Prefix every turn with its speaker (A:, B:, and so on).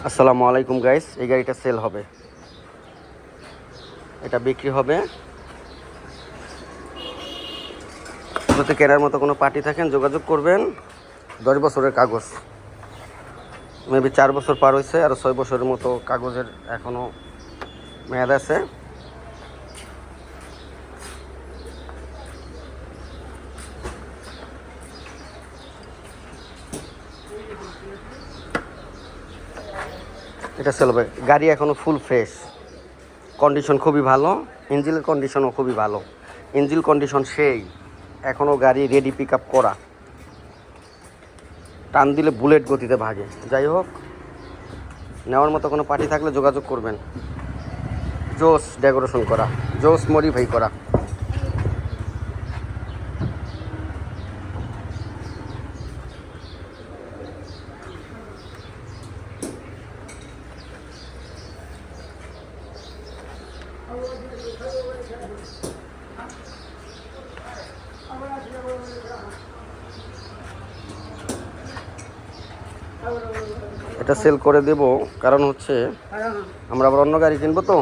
A: আসসালামু আলাইকুম গাইস, এই গাড়িটা সেল হবে, এটা বিক্রি হবে। যদি কেনার মতো কোনো পার্টি থাকেন যোগাযোগ করবেন। 10 বছরের কাগজ, মেবি 4 বছর পার হয়েছে, আর 6 বছরের মতো কাগজের এখনও মেয়াদ আছে। এটা সেল হবে। গাড়ি এখনও ফুল ফ্রেশ, কন্ডিশন খুবই ভালো, ইঞ্জিনের কন্ডিশনও খুবই ভালো। ইঞ্জিন কন্ডিশন সেই, এখনও গাড়ি রেডি পিক আপ করা, টান দিলে বুলেট গতিতে ভাগে। যাই হোক, নেওয়ার মতো কোনো পার্টি থাকলে যোগাযোগ করবেন। জোস ডেকোরেশন করা, জোস মডিফাই করা। এটা সেল করে দেব, কারণ হচ্ছে আমরা আবার অন্য গাড়ি কিনবো তো।